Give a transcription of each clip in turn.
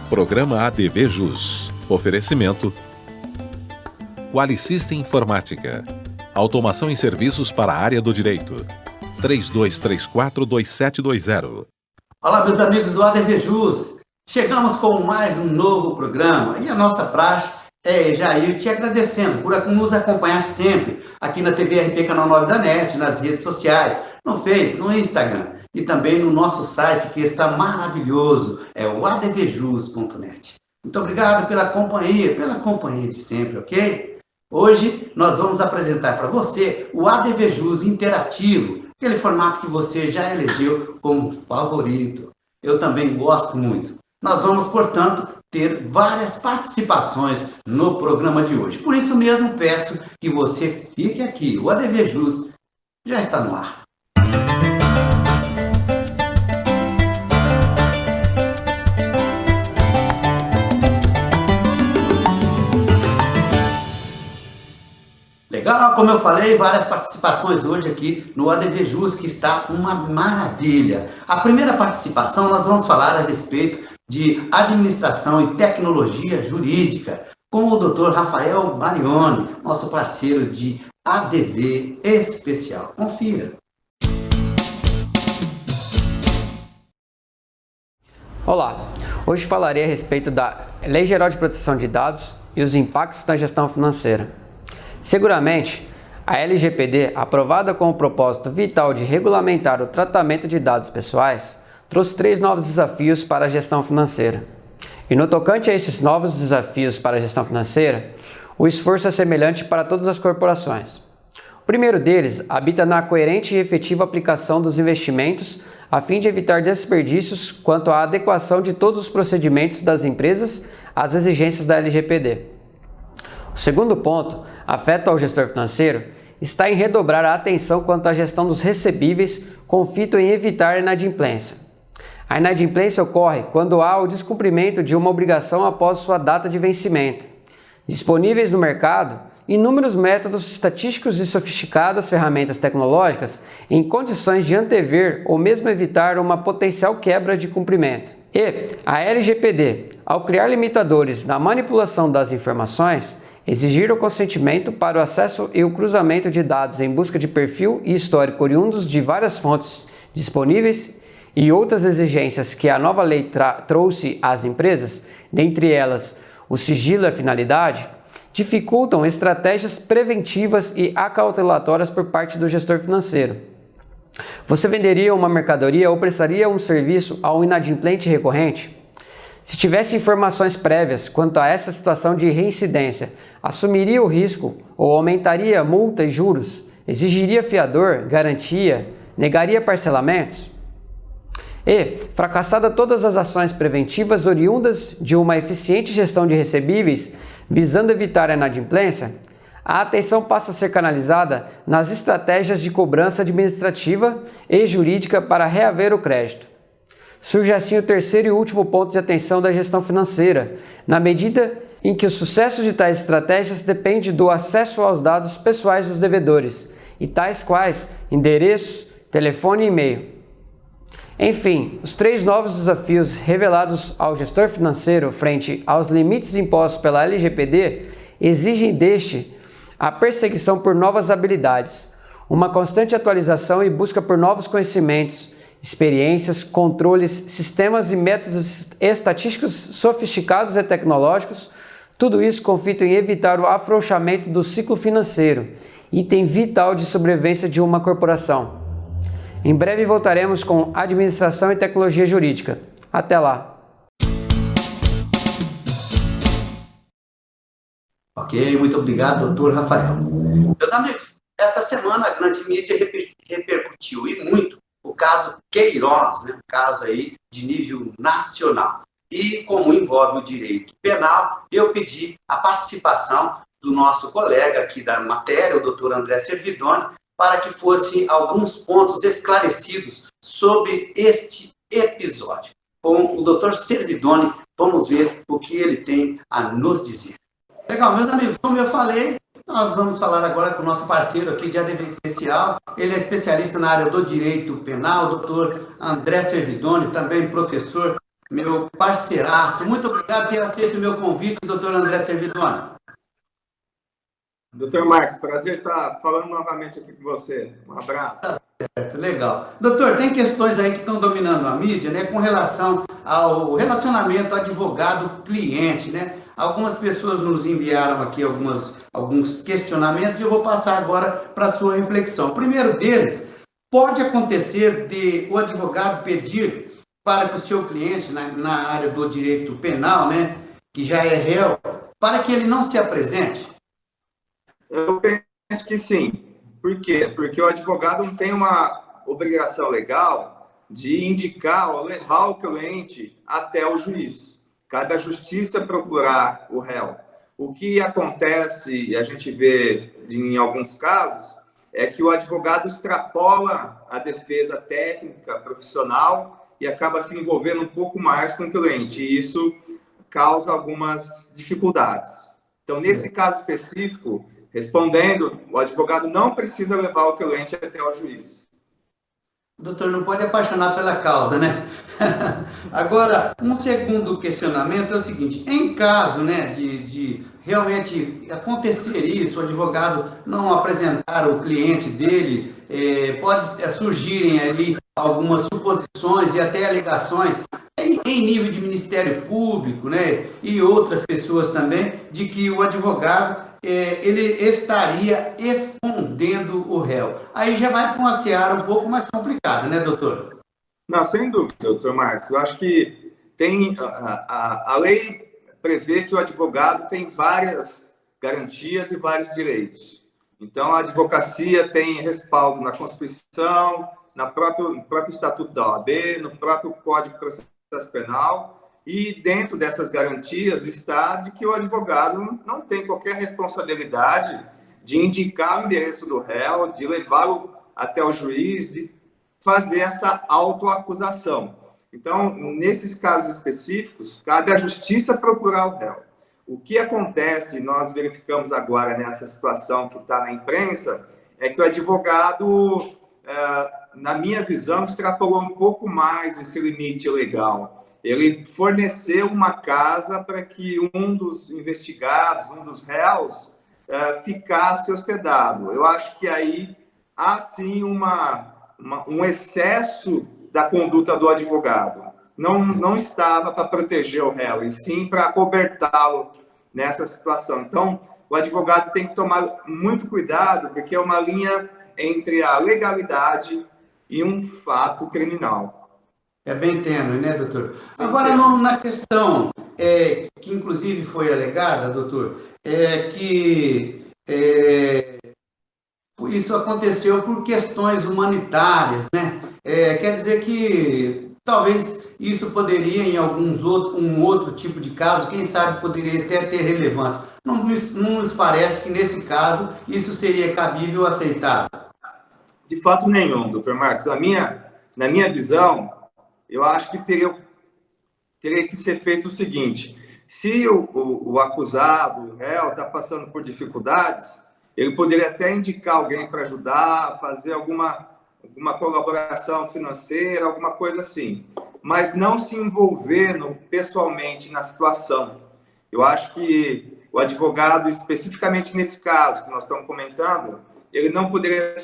Programa ADV Jus. Oferecimento Qualisystem Informática. Automação e serviços para a área do direito. 3234-2720. Olá, meus amigos do ADV Jus. Chegamos com mais um novo programa e a nossa praxe é já ir te agradecendo por nos acompanhar sempre aqui na TV RP Canal 9 da NET, nas redes sociais, no Face, no Instagram e também no nosso site que está maravilhoso, é o advjus.net. Muito obrigado pela companhia de sempre, ok? Hoje nós vamos apresentar para você o ADV Jus interativo, aquele formato que você já elegeu como favorito. Eu também gosto muito. Nós vamos, portanto, ter várias participações no programa de hoje. Por isso mesmo, peço que você fique aqui. O ADV Jus já está no ar. Legal, como eu falei, várias participações hoje aqui no ADV Jus, que está uma maravilha. A primeira participação nós vamos falar a respeito de administração e tecnologia jurídica, com o Dr. Rafael Marioni, nosso parceiro de ADV especial. Confira. Olá, hoje falarei a respeito da Lei Geral de Proteção de Dados e os impactos na gestão financeira. Seguramente, a LGPD, aprovada com o propósito vital de regulamentar o tratamento de dados pessoais, trouxe 3 novos desafios para a gestão financeira. E no tocante a esses novos desafios para a gestão financeira, o esforço é semelhante para todas as corporações. O primeiro deles habita na coerente e efetiva aplicação dos investimentos, a fim de evitar desperdícios quanto à adequação de todos os procedimentos das empresas às exigências da LGPD. O segundo ponto, afeta ao gestor financeiro, está em redobrar a atenção quanto à gestão dos recebíveis com o fito em evitar a inadimplência. A inadimplência ocorre quando há o descumprimento de uma obrigação após sua data de vencimento. Disponíveis no mercado, inúmeros métodos estatísticos e sofisticadas ferramentas tecnológicas em condições de antever ou mesmo evitar uma potencial quebra de cumprimento. E a LGPD, ao criar limitadores na manipulação das informações, exigir o consentimento para o acesso e o cruzamento de dados em busca de perfil e histórico oriundos de várias fontes disponíveis e outras exigências que a nova lei trouxe às empresas, dentre elas o sigilo e a finalidade, dificultam estratégias preventivas e acautelatórias por parte do gestor financeiro. Você venderia uma mercadoria ou prestaria um serviço a um inadimplente recorrente? Se tivesse informações prévias quanto a essa situação de reincidência, assumiria o risco ou aumentaria multa e juros? Exigiria fiador, garantia, negaria parcelamentos? E, fracassada todas as ações preventivas oriundas de uma eficiente gestão de recebíveis, visando evitar a inadimplência, a atenção passa a ser canalizada nas estratégias de cobrança administrativa e jurídica para reaver o crédito. Surge assim o terceiro e último ponto de atenção da gestão financeira, na medida em que o sucesso de tais estratégias depende do acesso aos dados pessoais dos devedores, e tais quais endereço, telefone e e-mail. Enfim, os 3 novos desafios revelados ao gestor financeiro frente aos limites impostos pela LGPD exigem deste a perseguição por novas habilidades, uma constante atualização e busca por novos conhecimentos, experiências, controles, sistemas e métodos estatísticos sofisticados e tecnológicos, tudo isso com fito em evitar o afrouxamento do ciclo financeiro, item vital de sobrevivência de uma corporação. Em breve voltaremos com administração e tecnologia jurídica. Até lá! Ok, muito obrigado, doutor Rafael. Meus amigos, esta semana a grande mídia repercutiu e muito o caso Queiroz, um caso aí de nível nacional. E como envolve o direito penal, eu pedi a participação do nosso colega aqui da matéria, o doutor André Servidoni, para que fossem alguns pontos esclarecidos sobre este episódio. Com o doutor Servidoni, vamos ver o que ele tem a nos dizer. Legal, meus amigos, como eu falei, nós vamos falar agora com o nosso parceiro aqui de ADV Especial. Ele é especialista na área do direito penal, o doutor André Servidoni, também professor meu parceiraço. Muito obrigado por ter aceito o meu convite, doutor André Servidoni. Doutor Marcos, prazer estar falando novamente aqui com você. Um abraço. Legal. Doutor, tem questões aí que estão dominando a mídia, né, com relação ao relacionamento advogado-cliente, né? Algumas pessoas nos enviaram aqui alguns questionamentos e eu vou passar agora para a sua reflexão. O primeiro deles, pode acontecer de o advogado pedir para que o seu cliente, na área do direito penal, né, que já é réu, para que ele não se apresente? Eu penso que sim. Por quê? Porque o advogado não tem uma obrigação legal de indicar ou levar o cliente até o juiz. Cabe à justiça procurar o réu. O que acontece, e a gente vê em alguns casos, é que o advogado extrapola a defesa técnica, profissional, e acaba se envolvendo um pouco mais com o cliente. E isso causa algumas dificuldades. Então, nesse caso específico, respondendo, o advogado não precisa levar o cliente até o juiz. O doutor não pode apaixonar pela causa, né? Agora, um segundo questionamento é o seguinte: em caso, né, de realmente acontecer isso, o advogado não apresentar o cliente dele, pode surgirem ali algumas suposições e até alegações em nível de Ministério Público, né, e outras pessoas também, de que o advogado ele estaria escondendo o réu. Aí já vai para uma seara um pouco mais complicada, né, doutor? Não, sem dúvida, doutor Marcos. Eu acho que tem a lei prevê que o advogado tem várias garantias e vários direitos. Então, a advocacia tem respaldo na Constituição, no próprio Estatuto da OAB, no próprio Código de Processo Penal, e dentro dessas garantias está de que o advogado não tem qualquer responsabilidade de indicar o endereço do réu, de levá-lo até o juiz, de fazer essa autoacusação. Então, nesses casos específicos, cabe à justiça procurar o réu. O que acontece, nós verificamos agora nessa situação que está na imprensa, é que o advogado, na minha visão, extrapolou um pouco mais esse limite legal. Ele forneceu uma casa para que um dos investigados, um dos réus, ficasse hospedado. Eu acho que aí há sim um excesso da conduta do advogado. Não estava para proteger o réu, e sim para acobertá-lo nessa situação. Então, o advogado tem que tomar muito cuidado, porque é uma linha entre a legalidade e um fato criminal. É bem tênue, né, doutor? Agora, na questão que inclusive foi alegada, doutor, que isso aconteceu por questões humanitárias, né? Quer dizer que talvez isso poderia, em um outro tipo de caso, quem sabe poderia até ter relevância. Não nos parece que nesse caso isso seria cabível ou aceitável. De fato nenhum, doutor Marcos. Na minha visão, eu acho que teria que ser feito o seguinte: se o acusado, o réu, está passando por dificuldades, ele poderia até indicar alguém para ajudar, fazer alguma colaboração financeira, alguma coisa assim, mas não se envolver pessoalmente na situação. Eu acho que o advogado, especificamente nesse caso que nós estamos comentando, ele não poderia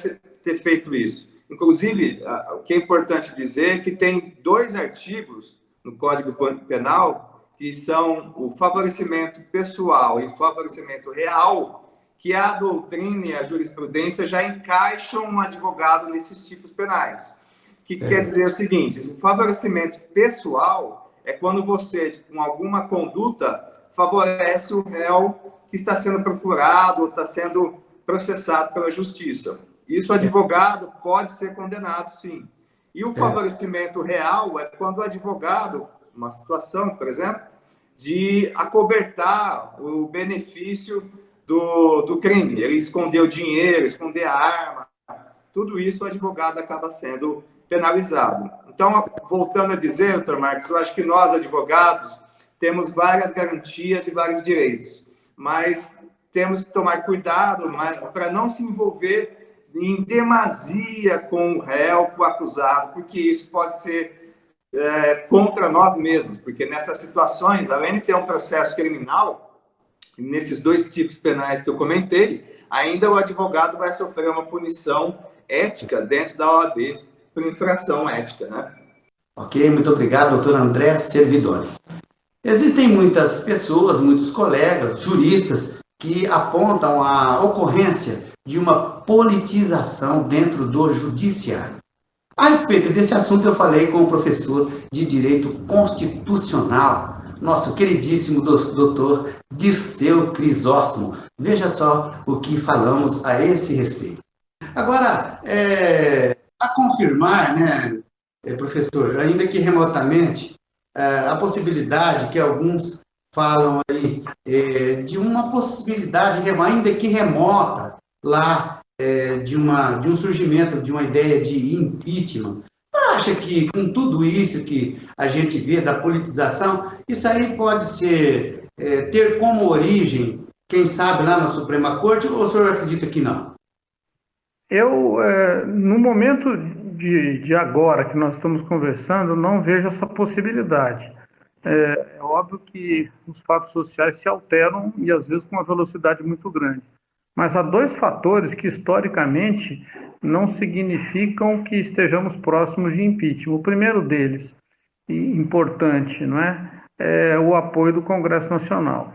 ter feito isso. Inclusive, o que é importante dizer é que tem 2 artigos no Código Penal que são o favorecimento pessoal e o favorecimento real, que a doutrina e a jurisprudência já encaixam um advogado nesses tipos penais. Que quer dizer o seguinte: o favorecimento pessoal é quando você, com alguma conduta, favorece o réu que está sendo procurado ou está sendo processado pela justiça. Isso o advogado pode ser condenado, sim. E o favorecimento real é quando o advogado, uma situação, por exemplo, de acobertar o benefício do crime. Ele escondeu dinheiro, esconder a arma, tudo isso o advogado acaba sendo penalizado. Então, voltando a dizer, doutor Marcos, eu acho que nós, advogados, temos várias garantias e vários direitos, mas temos que tomar cuidado para não se envolver em demasia com o réu, com o acusado, porque isso pode ser contra nós mesmos, porque nessas situações, além de ter um processo criminal, nesses dois tipos penais que eu comentei, ainda o advogado vai sofrer uma punição ética dentro da OAB por infração ética, né? Ok, muito obrigado, doutor André Servidoni. Existem muitas pessoas, muitos colegas, juristas, que apontam a ocorrência de uma politização dentro do judiciário. A respeito desse assunto, eu falei com o professor de Direito Constitucional, nosso queridíssimo doutor Dirceu Crisóstomo. Veja só o que falamos a esse respeito. Agora, a confirmar, né, professor, ainda que remotamente, a possibilidade que alguns falam aí de uma possibilidade, ainda que remota, lá de um surgimento de uma ideia de impeachment. Você acha que com tudo isso que a gente vê da politização, isso aí pode ser ter como origem, quem sabe, lá na Suprema Corte, ou o senhor acredita que não? Eu, no momento de agora que nós estamos conversando, não vejo essa possibilidade. É óbvio que os fatos sociais se alteram e às vezes com uma velocidade muito grande. Mas há dois fatores que historicamente não significam que estejamos próximos de impeachment. O primeiro deles, e importante, não é o apoio do Congresso Nacional.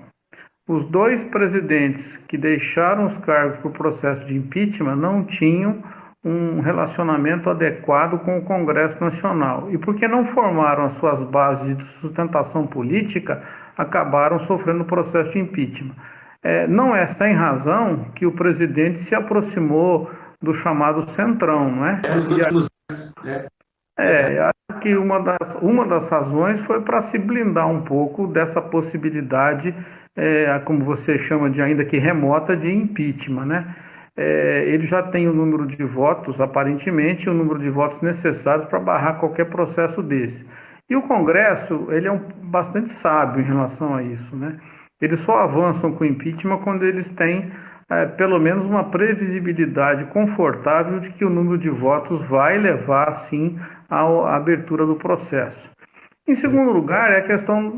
Os dois presidentes que deixaram os cargos por processo de impeachment não tinham um relacionamento adequado com o Congresso Nacional. E porque não formaram as suas bases de sustentação política, acabaram sofrendo o processo de impeachment. Não é sem razão que o presidente se aproximou do chamado Centrão, não é? Acho que uma das razões foi para se blindar um pouco dessa possibilidade, como você chama de ainda que remota, de impeachment, né? Ele já tem o número de votos, aparentemente, o número de votos necessários para barrar qualquer processo desse. E o Congresso, ele é bastante sábio em relação a isso, né? Eles só avançam com o impeachment quando eles têm, pelo menos, uma previsibilidade confortável de que o número de votos vai levar, sim, à abertura do processo. Em segundo lugar, é a questão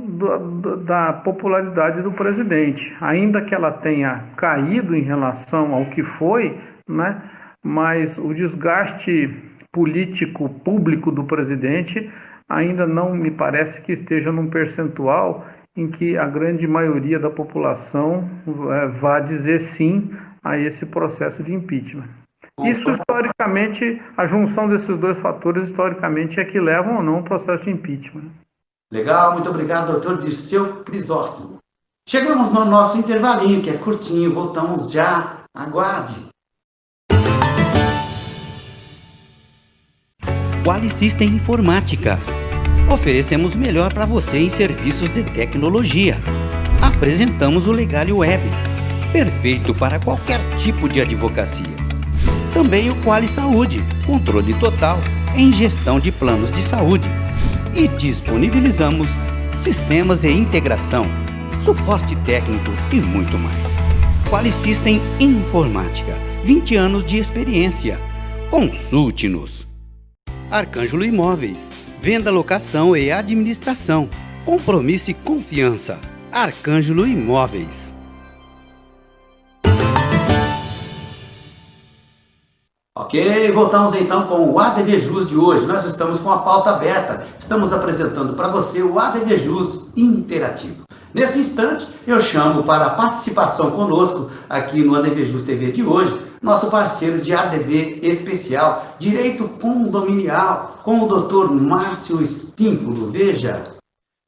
da popularidade do presidente. Ainda que ela tenha caído em relação ao que foi, né, mas o desgaste político público do presidente ainda não me parece que esteja num percentual em que a grande maioria da população vá dizer sim a esse processo de impeachment. Isso, historicamente, a junção desses dois fatores, historicamente, é que levam ou não ao processo de impeachment. Legal, muito obrigado, doutor Dirceu Crisóstomo. Chegamos no nosso intervalinho, que é curtinho, voltamos já, aguarde. Qualisystem Informática. Oferecemos o melhor para você em serviços de tecnologia. Apresentamos o Legali Web, perfeito para qualquer tipo de advocacia. Também o Quali Saúde, controle total em gestão de planos de saúde. E disponibilizamos sistemas e integração, suporte técnico e muito mais. Qualisystem Informática, 20 anos de experiência. Consulte-nos. Arcângelo Imóveis, venda, locação e administração. Compromisso e confiança. Arcângelo Imóveis. Ok, voltamos então com o ADV Jus de hoje. Nós estamos com a pauta aberta. Estamos apresentando para você o ADV Jus interativo. Nesse instante, eu chamo para a participação conosco aqui no ADV Jus TV de hoje, nosso parceiro de ADV especial, Direito Condominial, com o Dr. Márcio Espínculo. Veja.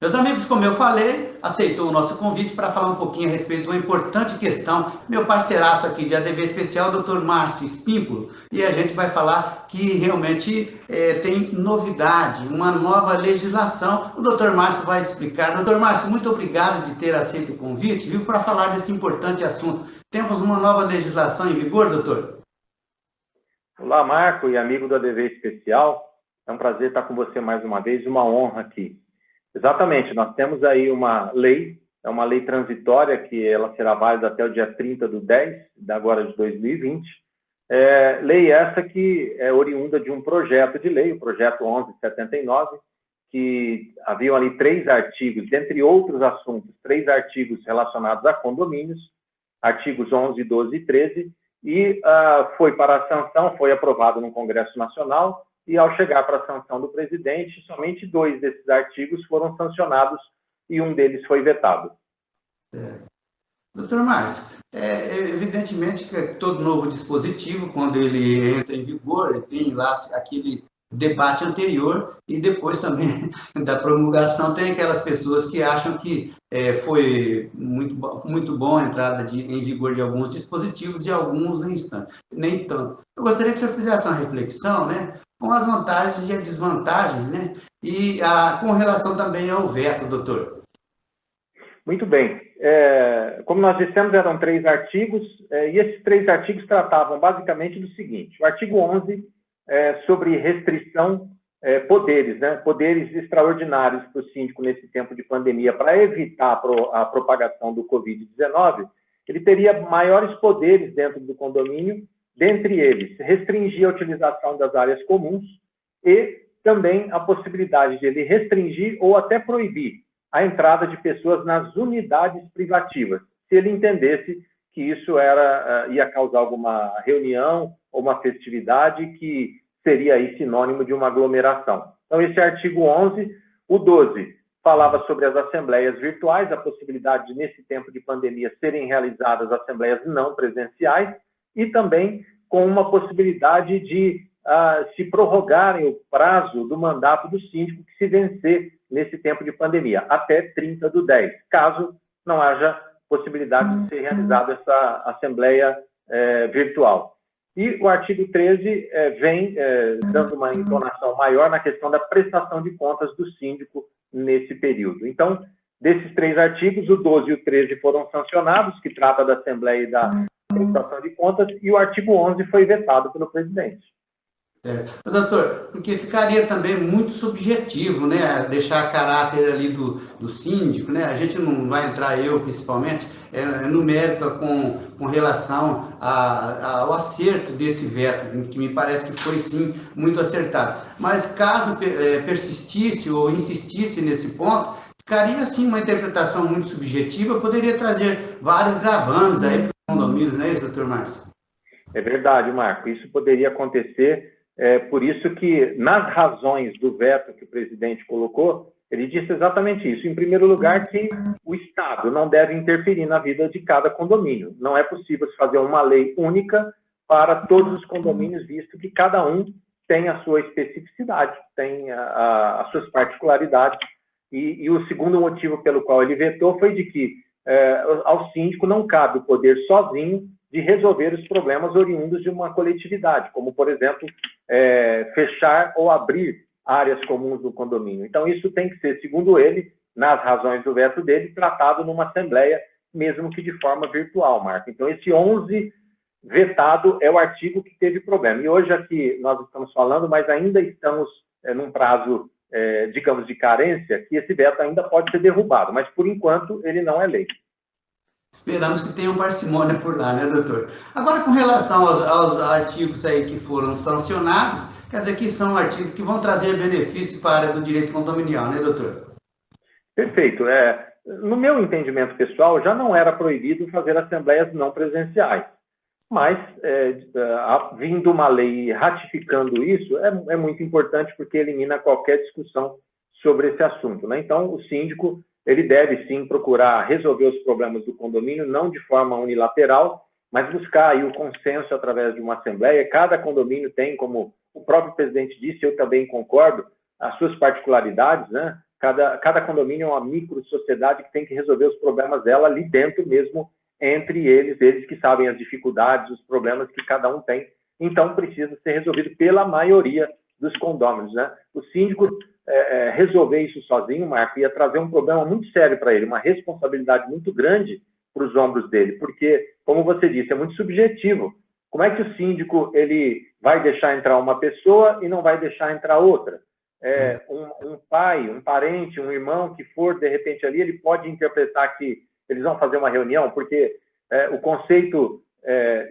Meus amigos, como eu falei, aceitou o nosso convite para falar um pouquinho a respeito de uma importante questão. Meu parceiraço aqui de ADV especial, Dr. Márcio Espínculo, e a gente vai falar que realmente tem novidade, uma nova legislação. O Dr. Márcio vai explicar. Dr. Márcio, muito obrigado de ter aceito o convite, viu, para falar desse importante assunto. Temos uma nova legislação em vigor, doutor? Olá, Marco e amigo do ADV especial. É um prazer estar com você mais uma vez, uma honra aqui. Exatamente, nós temos aí uma lei, é uma lei transitória que ela será válida até o dia 30/10 agora de 2020. Lei essa que é oriunda de um projeto de lei, o projeto 1179, que haviam ali 3 artigos, dentre outros assuntos, 3 artigos relacionados a condomínios, artigos 11, 12 e 13, e foi para a sanção, foi aprovado no Congresso Nacional, e ao chegar para a sanção do presidente, somente 2 desses artigos foram sancionados e um deles foi vetado. Doutor Márcio, evidentemente que todo novo dispositivo, quando ele entra em vigor, ele tem lá aquele debate anterior e depois também da promulgação tem aquelas pessoas que acham que foi muito bom a entrada em vigor de alguns dispositivos e alguns nem tanto. Eu gostaria que o senhor fizesse uma reflexão, né, com as vantagens e as desvantagens, né, e com relação também ao veto, doutor. Muito bem. Como nós dissemos, eram 3 artigos, e esses 3 artigos tratavam basicamente do seguinte: o artigo 11 sobre restrição, poderes, né? Poderes extraordinários para o síndico nesse tempo de pandemia, para evitar a propagação do Covid-19, ele teria maiores poderes dentro do condomínio, dentre eles, restringir a utilização das áreas comuns e também a possibilidade de ele restringir ou até proibir a entrada de pessoas nas unidades privativas, se ele entendesse que isso ia causar alguma reunião ou uma festividade que seria aí sinônimo de uma aglomeração. Então, esse artigo 11, o 12, falava sobre as assembleias virtuais, a possibilidade de, nesse tempo de pandemia, serem realizadas assembleias não presenciais e também com uma possibilidade de se prorrogarem o prazo do mandato do síndico que se vencer nesse tempo de pandemia, até 30/10, caso não haja possibilidade de ser realizada essa assembleia virtual. E o artigo 13 vem dando uma entonação maior na questão da prestação de contas do síndico nesse período. Então, desses 3 artigos, o 12 e o 13 foram sancionados, que trata da assembleia e da prestação de contas, e o artigo 11 foi vetado pelo presidente. Doutor, porque ficaria também muito subjetivo, né, deixar caráter ali do síndico, né, a gente não vai entrar, eu principalmente, no mérito com relação ao acerto desse veto, que me parece que foi sim muito acertado, mas caso persistisse ou insistisse nesse ponto, ficaria sim uma interpretação muito subjetiva, poderia trazer vários gravames aí para o condomínio, não é isso, doutor Márcio? É verdade, Marco, isso poderia acontecer. Por isso que, nas razões do veto que o presidente colocou, ele disse exatamente isso. Em primeiro lugar, que o Estado não deve interferir na vida de cada condomínio. Não é possível se fazer uma lei única para todos os condomínios, visto que cada um tem a sua especificidade, tem as suas particularidades. E o segundo motivo pelo qual ele vetou foi de que ao síndico não cabe o poder sozinho de resolver os problemas oriundos de uma coletividade, como, por exemplo, fechar ou abrir áreas comuns do condomínio. Então, isso tem que ser, segundo ele, nas razões do veto dele, tratado numa assembleia, mesmo que de forma virtual, Marco. Então, esse 11 vetado é o artigo que teve problema. E hoje aqui nós estamos falando, mas ainda estamos num prazo, digamos, de carência, que esse veto ainda pode ser derrubado, mas, por enquanto, ele não é lei. Esperamos que tenham parcimônia por lá, né, doutor? Agora, com relação aos artigos aí que foram sancionados, quer dizer que são artigos que vão trazer benefícios para a área do direito condominial, né, doutor? Perfeito. No meu entendimento pessoal, já não era proibido fazer assembleias não presenciais. Mas, vindo uma lei ratificando isso, é muito importante porque elimina qualquer discussão sobre esse assunto, né? Então, o síndico ele deve, sim, procurar resolver os problemas do condomínio, não de forma unilateral, mas buscar aí o consenso através de uma assembleia. Cada condomínio tem, como o próprio presidente disse, eu também concordo, as suas particularidades, né? Cada condomínio é uma micro-sociedade que tem que resolver os problemas dela ali dentro mesmo, entre eles que sabem as dificuldades, os problemas que cada um tem. Então, precisa ser resolvido pela maioria dos condôminos, né? O síndico resolver isso sozinho, Marco, ia trazer um problema muito sério para ele, uma responsabilidade muito grande para os ombros dele, porque, como você disse, é muito subjetivo. Como é que o síndico ele vai deixar entrar uma pessoa e não vai deixar entrar outra? Um pai, um parente, um irmão que for, de repente, ali, ele pode interpretar que eles vão fazer uma reunião, porque o conceito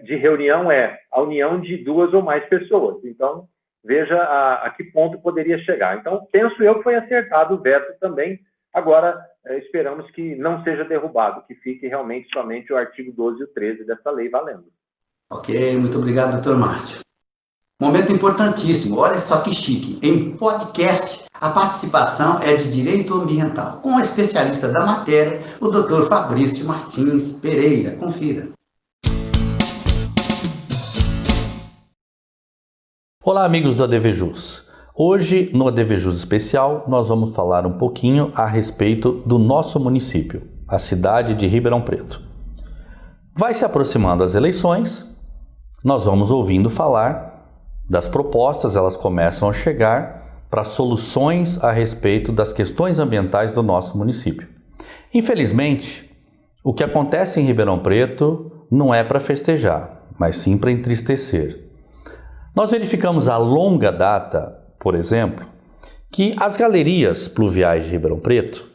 de reunião é a união de 2 ou mais pessoas. Então, veja a que ponto poderia chegar. Então, penso eu que foi acertado o veto também. Agora, esperamos que não seja derrubado, que fique realmente somente o artigo 12 e o 13 dessa lei valendo. Ok, muito obrigado, doutor Márcio. Momento importantíssimo, olha só que chique. Em podcast, a participação é de direito ambiental, com o especialista da matéria, o doutor Fabrício Martins Pereira. Confira. Olá, amigos do ADVJus. Hoje, no ADVJus Especial, nós vamos falar um pouquinho a respeito do nosso município, a cidade de Ribeirão Preto. Vai se aproximando as eleições, nós vamos ouvindo falar das propostas, elas começam a chegar para soluções a respeito das questões ambientais do nosso município. Infelizmente, o que acontece em Ribeirão Preto não é para festejar, mas sim para entristecer. Nós verificamos a longa data, por exemplo, que as galerias pluviais de Ribeirão Preto,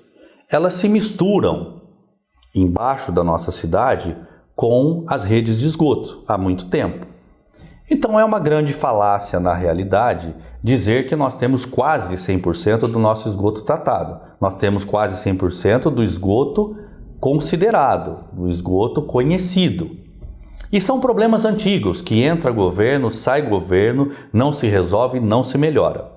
elas se misturam embaixo da nossa cidade com as redes de esgoto há muito tempo. Então é uma grande falácia na realidade dizer que nós temos quase 100% do nosso esgoto tratado. Nós temos quase 100% do esgoto considerado, do esgoto conhecido. E são problemas antigos que entra governo, sai governo, não se resolve, não se melhora.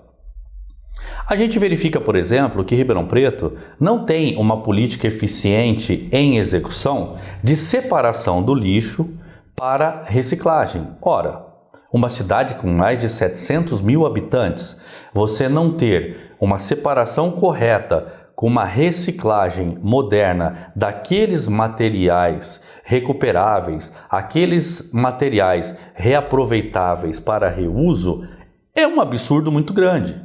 A gente verifica, por exemplo, que Ribeirão Preto não tem uma política eficiente em execução de separação do lixo para reciclagem. Ora, uma cidade com mais de 700 mil habitantes, você não ter uma separação correta com uma reciclagem moderna daqueles materiais recuperáveis, aqueles materiais reaproveitáveis para reuso, é um absurdo muito grande.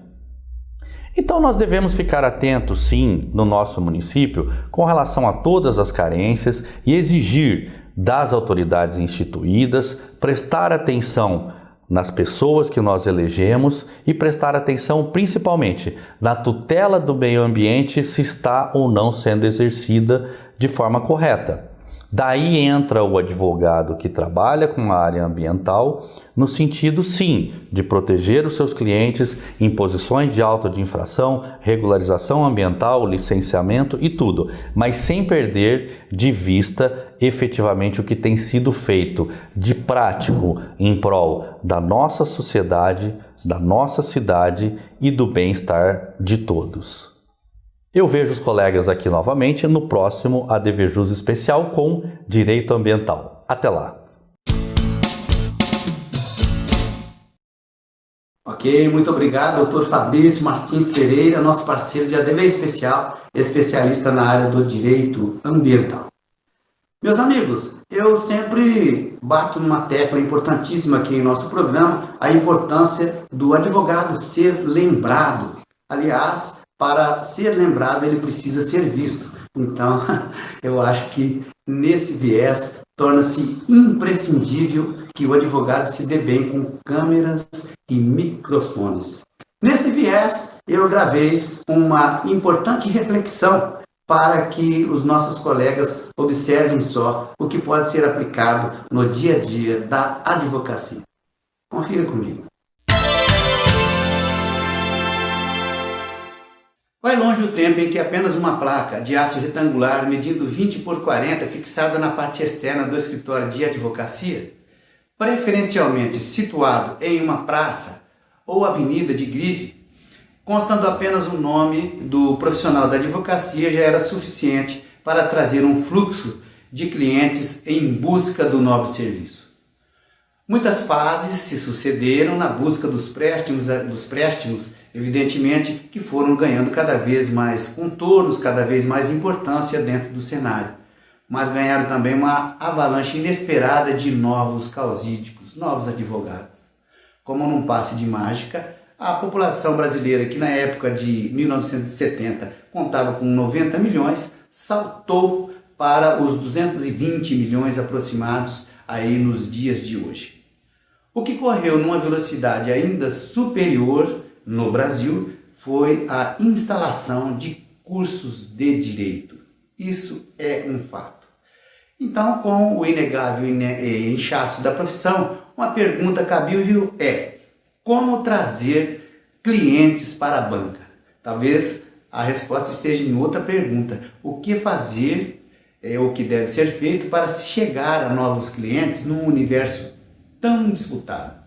Então nós devemos ficar atentos, sim, no nosso município com relação a todas as carências e exigir das autoridades instituídas prestar atenção nas pessoas que nós elegemos e prestar atenção principalmente na tutela do meio ambiente, se está ou não sendo exercida de forma correta. Daí entra o advogado que trabalha com a área ambiental no sentido, sim, de proteger os seus clientes em posições de auto de infração, regularização ambiental, licenciamento e tudo, mas sem perder de vista efetivamente o que tem sido feito de prático em prol da nossa sociedade, da nossa cidade e do bem-estar de todos. Eu vejo os colegas aqui novamente no próximo ADVJus Especial com Direito Ambiental. Até lá! Ok, muito obrigado, doutor Fabrício Martins Pereira, nosso parceiro de ADV Especial, especialista na área do direito ambiental. Meus amigos, eu sempre bato numa tecla importantíssima aqui em nosso programa, a importância do advogado ser lembrado. Aliás, para ser lembrado, ele precisa ser visto. Então, eu acho que nesse viés torna-se imprescindível que o advogado se dê bem com câmeras e microfones. Nesse viés, eu gravei uma importante reflexão para que os nossos colegas observem só o que pode ser aplicado no dia a dia da advocacia. Confira comigo. Vai longe o tempo em que apenas uma placa de aço retangular medindo 20 por 40 fixada na parte externa do escritório de advocacia, preferencialmente situado em uma praça ou avenida de grife, constando apenas o nome do profissional da advocacia, já era suficiente para trazer um fluxo de clientes em busca do nobre serviço. Muitas fases se sucederam na busca dos préstimos, evidentemente, que foram ganhando cada vez mais contornos, cada vez mais importância dentro do cenário, mas ganharam também uma avalanche inesperada de novos causídicos, novos advogados. Como num passe de mágica, a população brasileira, que na época de 1970 contava com 90 milhões, saltou para os 220 milhões aproximados aí nos dias de hoje. O que correu numa velocidade ainda superior no Brasil foi a instalação de cursos de direito. Isso é um fato. Então, com o inegável inchaço da profissão, uma pergunta cabível é: Como trazer clientes para a banca? Talvez a resposta esteja em outra pergunta. O que fazer, o que deve ser feito para se chegar a novos clientes num universo tão disputado?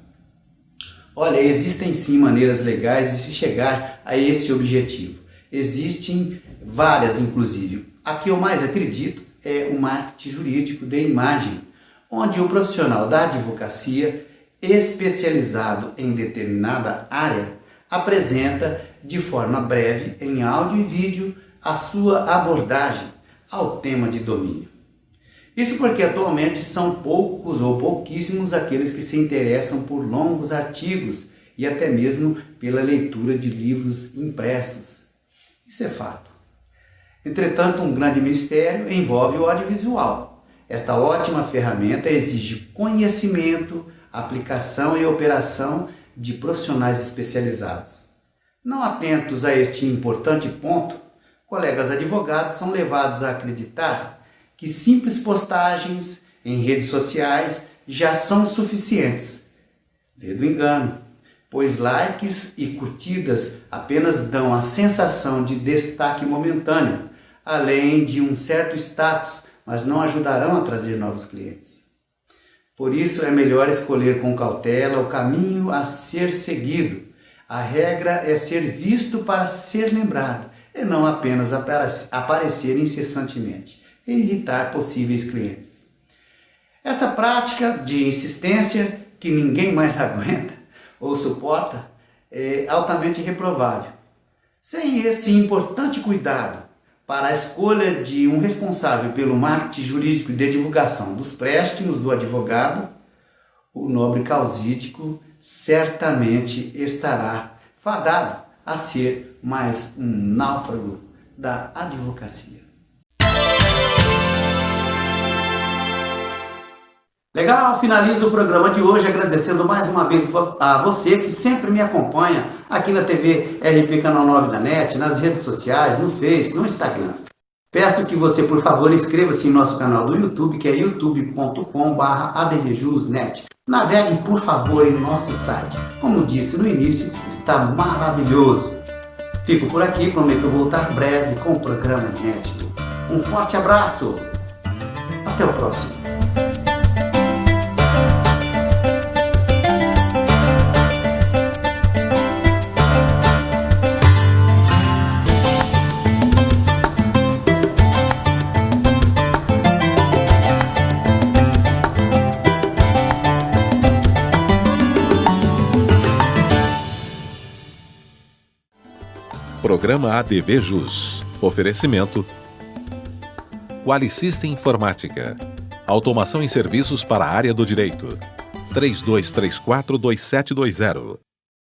Olha, existem sim maneiras legais de se chegar a esse objetivo. Existem várias, inclusive. A que eu mais acredito é o marketing jurídico de imagem, onde o profissional da advocacia, especializado em determinada área, apresenta de forma breve, em áudio e vídeo, a sua abordagem ao tema de domínio. Isso porque atualmente são poucos ou pouquíssimos aqueles que se interessam por longos artigos e até mesmo pela leitura de livros impressos. Isso é fato. Entretanto, um grande mistério envolve o audiovisual. Esta ótima ferramenta exige conhecimento, aplicação e operação de profissionais especializados. Não atentos a este importante ponto, colegas advogados são levados a acreditar que simples postagens em redes sociais já são suficientes. Lê do engano, pois likes e curtidas apenas dão a sensação de destaque momentâneo, além de um certo status, mas não ajudarão a trazer novos clientes. Por isso é melhor escolher com cautela o caminho a ser seguido. A regra é ser visto para ser lembrado, e não apenas aparecer incessantemente e irritar possíveis clientes. Essa prática de insistência que ninguém mais aguenta ou suporta é altamente reprovável. Sem esse importante cuidado para a escolha de um responsável pelo marketing jurídico e de divulgação dos préstimos do advogado, o nobre causídico certamente estará fadado a ser mais um náufrago da advocacia. Legal, finalizo o programa de hoje agradecendo mais uma vez a você que sempre me acompanha aqui na TV RP Canal 9 da NET, nas redes sociais, no Face, no Instagram. Peço que você, por favor, inscreva-se em nosso canal do YouTube, que é youtube.com/advjusnet. Navegue, por favor, em nosso site. Como disse no início, está maravilhoso. Fico por aqui, prometo voltar breve com um programa inédito. Um forte abraço. Até o próximo. Programa ADV Jus. Oferecimento Qualisystem Informática. Automação em serviços para a área do direito. 3234-2720.